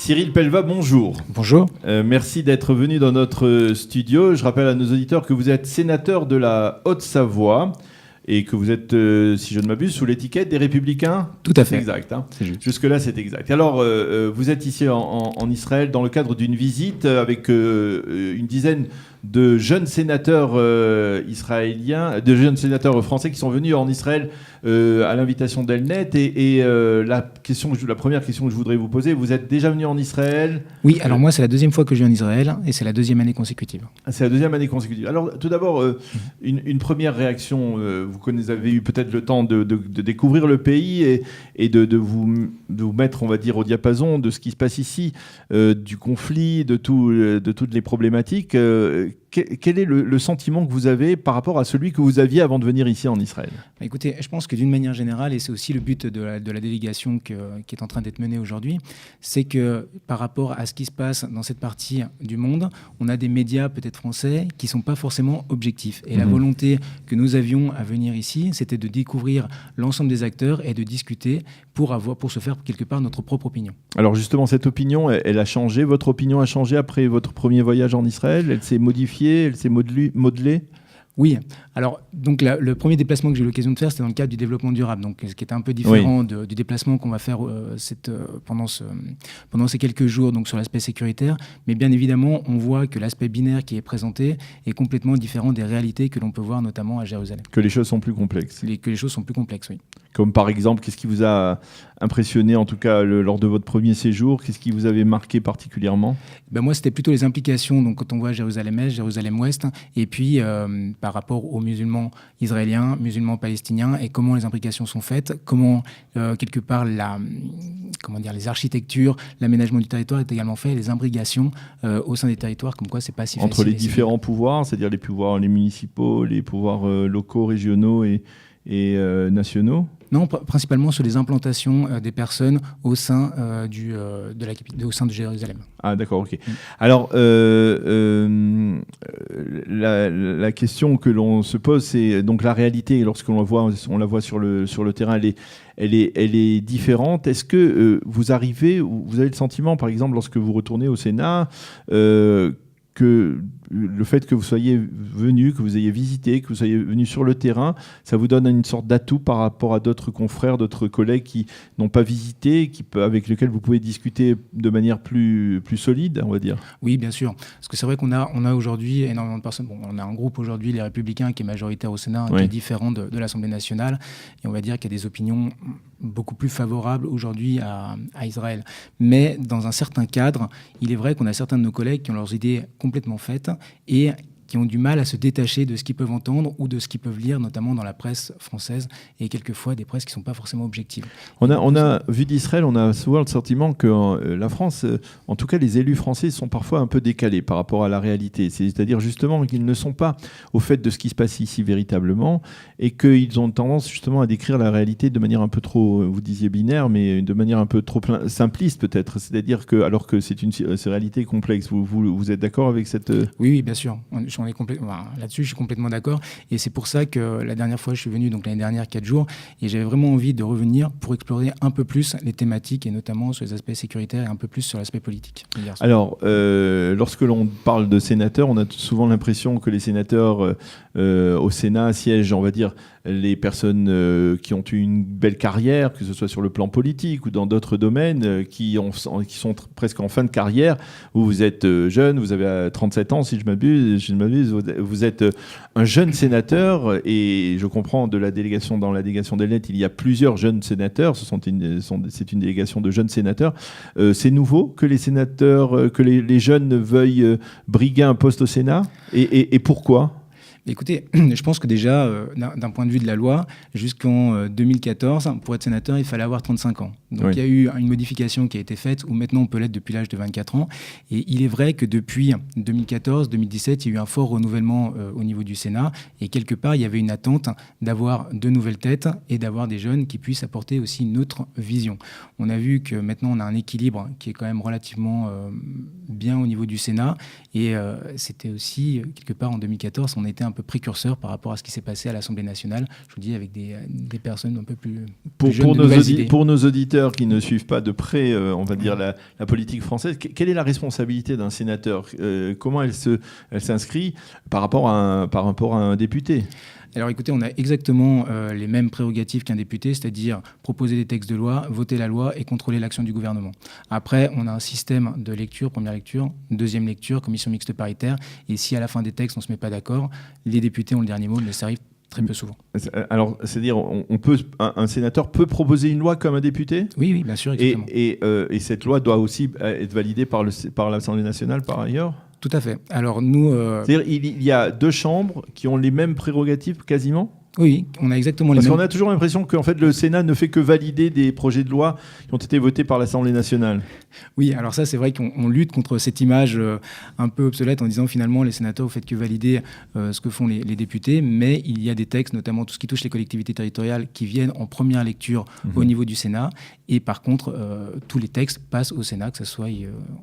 Cyril Pellevat, bonjour. Bonjour. Merci d'être venu dans notre studio. Je rappelle à nos auditeurs que vous êtes sénateur de la Haute-Savoie et que vous êtes, si je ne m'abuse, sous l'étiquette des Républicains. Tout à fait. C'est exact. Hein. C'est juste. Jusque-là, c'est exact. Alors, vous êtes ici en Israël dans le cadre d'une visite avec une dizaine de jeunes sénateurs israéliens, de jeunes sénateurs français qui sont venus en Israël à l'invitation d'Elnet. Et la première question que je voudrais vous poser, vous êtes déjà venu en Israël ? Oui, alors moi, c'est la deuxième fois que je viens en Israël et c'est la deuxième année consécutive. C'est la deuxième année consécutive. Alors, tout d'abord, une première réaction. Vous avez eu peut-être le temps de découvrir le pays et de vous mettre, on va dire, au diapason de ce qui se passe ici, du conflit, de toutes les problématiques. Quel est le sentiment que vous avez par rapport à celui que vous aviez avant de venir ici en Israël ? Écoutez, je pense que d'une manière générale, et c'est aussi le but de la délégation qui est en train d'être menée aujourd'hui, c'est que par rapport à ce qui se passe dans cette partie du monde, on a des médias peut-être français qui ne sont pas forcément objectifs. Et la volonté que nous avions à venir ici, c'était de découvrir l'ensemble des acteurs et de discuter pour se faire quelque part notre propre opinion. Alors justement, cette opinion, elle a changé. Votre opinion a changé après votre premier voyage en Israël ? Elle s'est modifiée ? Elle s'est modelée ? Oui. Alors, donc, le premier déplacement que j'ai eu l'occasion de faire, c'était dans le cadre du développement durable, donc, ce qui était un peu différent du déplacement qu'on va faire pendant ces quelques jours donc, sur l'aspect sécuritaire. Mais bien évidemment, on voit que l'aspect binaire qui est présenté est complètement différent des réalités que l'on peut voir notamment à Jérusalem. Que les choses sont plus complexes. Que les choses sont plus complexes, oui. Comme par exemple, qu'est-ce qui vous a impressionné, en tout cas lors de votre premier séjour ? Qu'est-ce qui vous avait marqué particulièrement ? Moi, c'était plutôt les implications. Donc, quand on voit Jérusalem-Est, Jérusalem-Ouest, et puis par rapport aux musulmans israéliens, musulmans palestiniens, et comment les implications sont faites, comment quelque part les architectures, l'aménagement du territoire est également fait, les imbrications au sein des territoires, comme quoi c'est pas si facile. Entre les différents pouvoirs, c'est-à-dire les municipaux, les pouvoirs locaux, régionaux et nationaux ? Non, principalement sur les implantations des personnes au sein au sein de Jérusalem. Ah d'accord, ok. Alors, la question que l'on se pose, c'est donc la réalité. Lorsqu'on la voit sur le terrain, elle est différente. Est-ce que vous avez le sentiment, par exemple, lorsque vous retournez au Sénat, que le fait que vous soyez venu, que vous ayez visité, que vous soyez venu sur le terrain, ça vous donne une sorte d'atout par rapport à d'autres confrères, d'autres collègues qui n'ont pas visité, avec lesquels vous pouvez discuter de manière plus solide, on va dire ? Oui, bien sûr. Parce que c'est vrai qu'on a aujourd'hui énormément de personnes. On a un groupe aujourd'hui, les Républicains, qui est majoritaire au Sénat, qui est différent de l'Assemblée nationale. Et on va dire qu'il y a des opinions beaucoup plus favorables aujourd'hui à Israël. Mais dans un certain cadre, il est vrai qu'on a certains de nos collègues qui ont leurs idées complètement faites et qui ont du mal à se détacher de ce qu'ils peuvent entendre ou de ce qu'ils peuvent lire, notamment dans la presse française, et quelquefois des presses qui ne sont pas forcément objectives. On a vu d'Israël, on a souvent le sentiment que la France, en tout cas les élus français, sont parfois un peu décalés par rapport à la réalité. C'est-à-dire justement qu'ils ne sont pas au fait de ce qui se passe ici véritablement, et qu'ils ont tendance justement à décrire la réalité de manière un peu trop, vous disiez binaire, mais de manière un peu trop simpliste peut-être. C'est-à-dire que, alors que c'est une réalité complexe. Vous êtes d'accord avec cette... Oui, bien sûr. Là-dessus, je suis complètement d'accord. Et c'est pour ça que la dernière fois, je suis venu, donc l'année dernière, 4 jours, et j'avais vraiment envie de revenir pour explorer un peu plus les thématiques, et notamment sur les aspects sécuritaires et un peu plus sur l'aspect politique. Alors, lorsque l'on parle de sénateurs, on a souvent l'impression que les sénateurs au Sénat siègent, on va dire, les personnes qui ont eu une belle carrière, que ce soit sur le plan politique ou dans d'autres domaines, qui sont presque en fin de carrière. Vous êtes jeune, vous avez 37 ans, si je m'abuse, vous êtes un jeune sénateur, et je comprends dans la délégation d'Elnet, il y a plusieurs jeunes sénateurs, c'est une délégation de jeunes sénateurs. C'est nouveau que les sénateurs, que les jeunes veuillent briguer un poste au Sénat, et pourquoi ? Écoutez, je pense que déjà, d'un point de vue de la loi, jusqu'en 2014, pour être sénateur, il fallait avoir 35 ans. Donc il y a eu une modification qui a été faite, où maintenant on peut l'être depuis l'âge de 24 ans. Et il est vrai que depuis 2014-2017, il y a eu un fort renouvellement au niveau du Sénat. Et quelque part, il y avait une attente d'avoir de nouvelles têtes et d'avoir des jeunes qui puissent apporter aussi une autre vision. On a vu que maintenant, on a un équilibre qui est quand même relativement bien au niveau du Sénat. Et c'était aussi, quelque part, en 2014, on était un peu précurseur par rapport à ce qui s'est passé à l'Assemblée nationale, je vous dis, avec des personnes un peu plus jeunes, de nouvelles idées. Pour nos auditeurs sénateurs qui ne suivent pas de près, on va dire, la politique française, quelle est la responsabilité d'un sénateur? Comment elle s'inscrit par rapport à un député? Alors écoutez, on a exactement les mêmes prérogatives qu'un député, c'est-à-dire proposer des textes de loi, voter la loi et contrôler l'action du gouvernement. Après, on a un système de lecture, première lecture, deuxième lecture, commission mixte paritaire, et si à la fin des textes on ne se met pas d'accord, les députés ont le dernier mot, mais ça arrive très peu souvent. Alors, c'est-à-dire, un sénateur peut proposer une loi comme un député? Oui, bien sûr, exactement. Et cette loi doit aussi être validée par l'Assemblée nationale, par ailleurs? Tout à fait. Alors nous... C'est-à-dire il y a deux chambres qui ont les mêmes prérogatives quasiment? Oui, on a exactement les mêmes... Parce qu'on a toujours l'impression qu'en fait, le Sénat ne fait que valider des projets de loi qui ont été votés par l'Assemblée nationale. Oui, alors ça, c'est vrai qu'on lutte contre cette image un peu obsolète en disant finalement les sénateurs, vous faites que valider ce que font les députés, mais il y a des textes, notamment tout ce qui touche les collectivités territoriales, qui viennent en première lecture au niveau du Sénat. Et par contre, tous les textes passent au Sénat, que ce soit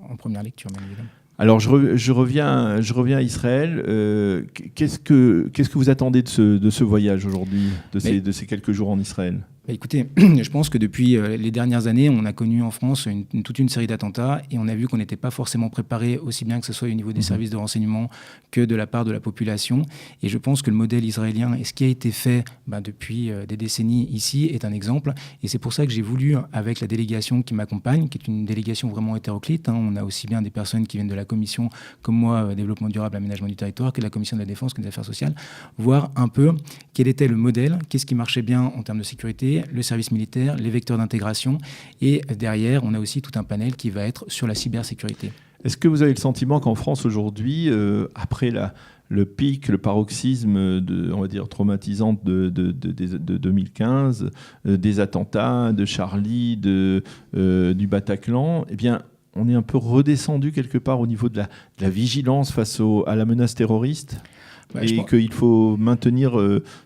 en première lecture, bien évidemment. Alors, je reviens à Israël. Qu'est-ce que vous attendez de ce voyage aujourd'hui, de ces quelques jours en Israël? Écoutez, je pense que depuis les dernières années, on a connu en France toute une série d'attentats et on a vu qu'on n'était pas forcément préparé, aussi bien que ce soit au niveau des services de renseignement que de la part de la population. Et je pense que le modèle israélien et ce qui a été fait depuis des décennies ici est un exemple. Et c'est pour ça que j'ai voulu, avec la délégation qui m'accompagne, qui est une délégation vraiment hétéroclite, on a aussi bien des personnes qui viennent de la commission, comme moi, développement durable, aménagement du territoire, que de la commission de la défense, que des affaires sociales, voir un peu quel était le modèle, qu'est-ce qui marchait bien en termes de sécurité, le service militaire, les vecteurs d'intégration. Et derrière, on a aussi tout un panel qui va être sur la cybersécurité. Est-ce que vous avez le sentiment qu'en France aujourd'hui, après le pic, le paroxysme on va dire, traumatisant de 2015, des attentats, de Charlie, du Bataclan, eh bien, on est un peu redescendu quelque part au niveau de la vigilance face à la menace terroriste? Et qu'il faut maintenir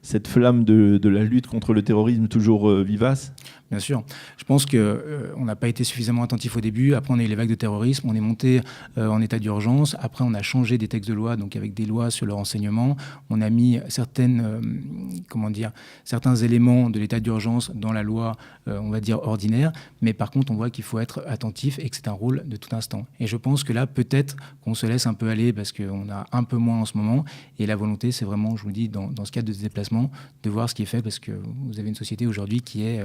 cette flamme de la lutte contre le terrorisme toujours vivace? Bien sûr. Je pense qu'on n'a pas été suffisamment attentif au début. Après, on a eu les vagues de terrorisme. On est monté en état d'urgence. Après, on a changé des textes de loi, donc avec des lois sur le renseignement. On a mis certains éléments de l'état d'urgence dans la loi, on va dire, ordinaire. Mais par contre, on voit qu'il faut être attentif et que c'est un rôle de tout instant. Et je pense que là, peut-être qu'on se laisse un peu aller parce qu'on a un peu moins en ce moment. Et la volonté, c'est vraiment, je vous dis, dans ce cadre de ce déplacement, de voir ce qui est fait parce que vous avez une société aujourd'hui qui est...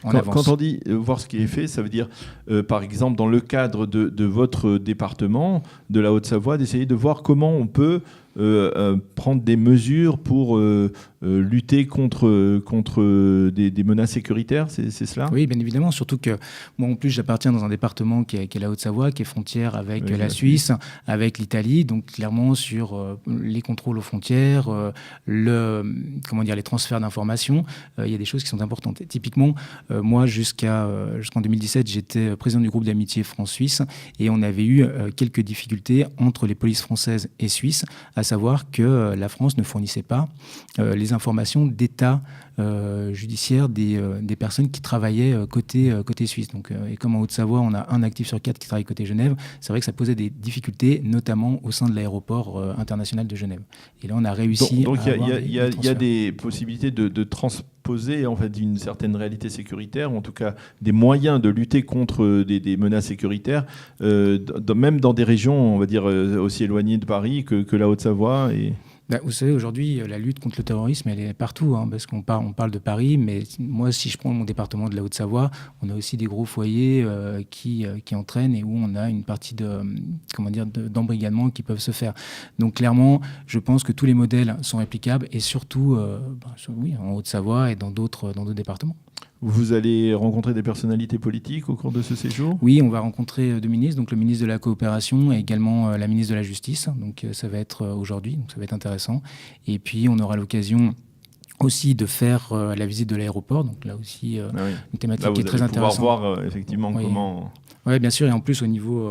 Quand on dit voir ce qui est fait, ça veut dire, par exemple, dans le cadre de votre département, de la Haute-Savoie, d'essayer de voir comment on peut prendre des mesures pour lutter contre des menaces sécuritaires, c'est cela? Oui, bien évidemment, surtout que moi en plus j'appartiens dans un département qui est la Haute-Savoie, qui est frontière avec la Suisse, avec l'Italie, donc clairement sur les contrôles aux frontières, les transferts d'informations, il y a des choses qui sont importantes. Et typiquement, moi jusqu'en 2017, j'étais président du groupe d'amitié France-Suisse et on avait eu quelques difficultés entre les polices françaises et suisses, à savoir que la France ne fournissait pas les informations d'état judiciaire des personnes qui travaillaient côté suisse. Donc, et comme en Haute-Savoie, on a un actif sur 4 qui travaille côté Genève, c'est vrai que ça posait des difficultés, notamment au sein de l'aéroport international de Genève. Et là, on a réussi donc il y a des possibilités de transposer en fait une certaine réalité sécuritaire, ou en tout cas des moyens de lutter contre des menaces sécuritaires, même dans des régions, on va dire, aussi éloignées de Paris que la Haute-Savoie et... Vous savez, aujourd'hui, la lutte contre le terrorisme, elle est partout, parce qu'on parle de Paris, mais moi, si je prends mon département de la Haute-Savoie, on a aussi des gros foyers qui entraînent et où on a une partie d'embrigadement qui peuvent se faire. Donc, clairement, je pense que tous les modèles sont réplicables et surtout, en Haute-Savoie et dans d'autres départements. Vous allez rencontrer des personnalités politiques au cours de ce séjour? Oui, on va rencontrer deux ministres, donc le ministre de la Coopération et également la ministre de la Justice. Donc ça va être aujourd'hui, donc ça va être intéressant. Et puis on aura l'occasion aussi de faire la visite de l'aéroport. Donc là aussi, une thématique qui est très intéressante. Vous allez pouvoir voir effectivement comment... Oui, bien sûr. Et en plus, au niveau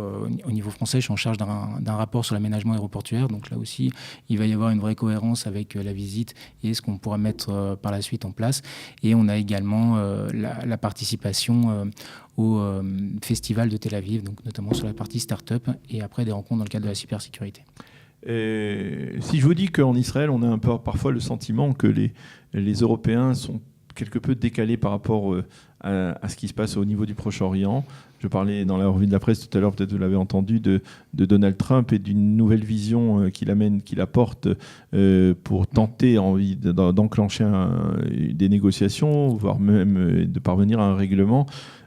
français, je suis en charge d'un rapport sur l'aménagement aéroportuaire. Donc là aussi, il va y avoir une vraie cohérence avec la visite et ce qu'on pourra mettre par la suite en place. Et on a également la participation au festival de Tel Aviv, donc notamment sur la partie start-up et après des rencontres dans le cadre de la cybersécurité. Si je vous dis qu'en Israël, on a parfois le sentiment que les Européens sont quelque peu décalés par rapport à ce qui se passe au niveau du Proche-Orient. Je parlais dans la revue de la presse tout à l'heure, peut-être vous l'avez entendu, de Donald Trump et d'une nouvelle vision qu'il apporte pour tenter d'enclencher des négociations, voire même de parvenir à un règlement.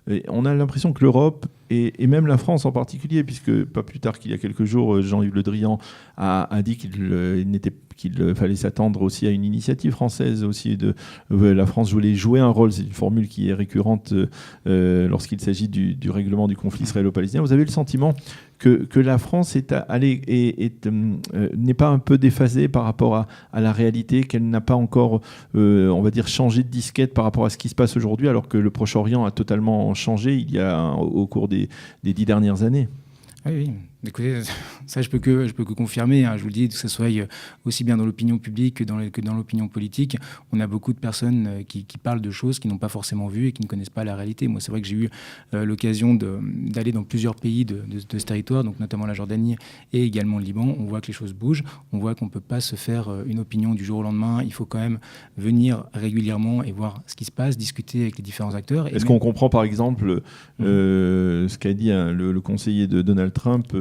Et on a l'impression que l'Europe, et même la France en particulier, puisque pas plus tard qu'il y a quelques jours, Jean-Yves Le Drian a dit qu'il fallait s'attendre aussi à une initiative française aussi. La France voulait jouer un rôle, c'est une formule qui est récurrente lorsqu'il s'agit du règlement du conflit israélo-palestinien. Vous avez le sentiment que la France n'est pas un peu déphasée par rapport à la réalité, qu'elle n'a pas encore, on va dire, changé de disquette par rapport à ce qui se passe aujourd'hui, alors que le Proche-Orient a totalement changé au cours des 10 dernières années. Oui. Écoutez, ça je peux que confirmer, hein. Je vous le dis, que ce soit aussi bien dans l'opinion publique que dans l'opinion politique, on a beaucoup de personnes qui parlent de choses qu'ils n'ont pas forcément vues et qui ne connaissent pas la réalité. Moi, c'est vrai que j'ai eu l'occasion d'aller dans plusieurs pays de ce territoire, donc notamment la Jordanie et également le Liban. On voit que les choses bougent, on voit qu'on ne peut pas se faire une opinion du jour au lendemain. Il faut quand même venir régulièrement et voir ce qui se passe, discuter avec les différents acteurs. Est-ce qu'on comprend par exemple ce qu'a dit le conseiller de Donald Trump,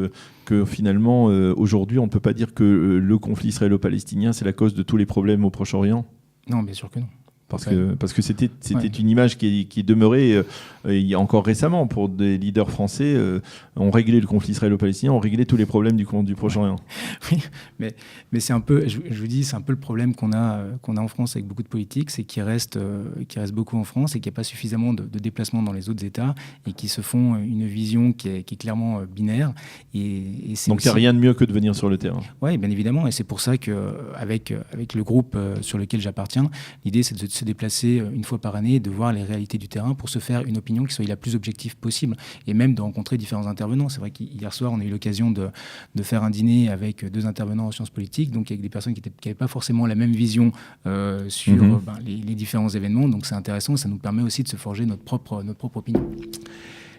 que finalement, aujourd'hui, on ne peut pas dire que le conflit israélo-palestinien, c'est la cause de tous les problèmes au Proche-Orient ? Non, bien sûr que non. Parce que c'était une image qui demeurait il y a encore récemment pour des leaders français. On réglait le conflit israélo-palestinien, on réglait tous les problèmes du Proche-Orient. Oui, mais c'est un peu, je vous dis, c'est un peu le problème qu'on a en France avec beaucoup de politiques, c'est qu'il reste beaucoup en France et qu'il n'y a pas suffisamment de déplacements dans les autres États et qui se font une vision qui est clairement binaire. Donc il n'y a rien de mieux que de venir sur le terrain. Oui, bien évidemment, et c'est pour ça qu'avec le groupe sur lequel j'appartiens, l'idée c'est de se déplacer une fois par année, de voir les réalités du terrain pour se faire une opinion qui soit la plus objective possible et même de rencontrer différents intervenants. C'est vrai qu'hier soir, on a eu l'occasion de faire un dîner avec 2 intervenants en sciences politiques, donc avec des personnes qui n'avaient pas forcément la même vision sur les différents événements. Donc c'est intéressant, ça nous permet aussi de se forger notre propre opinion.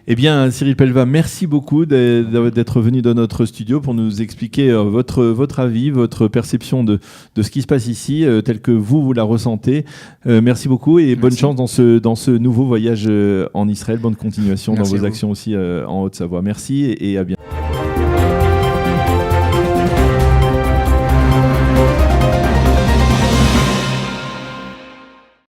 Eh bien, Cyril Pellevat, merci beaucoup d'être venu dans notre studio pour nous expliquer votre avis, votre perception de ce qui se passe ici, tel que vous la ressentez. Merci beaucoup et bonne chance dans ce nouveau voyage en Israël. Bonne continuation dans vos actions aussi en Haute-Savoie. Merci et à bientôt.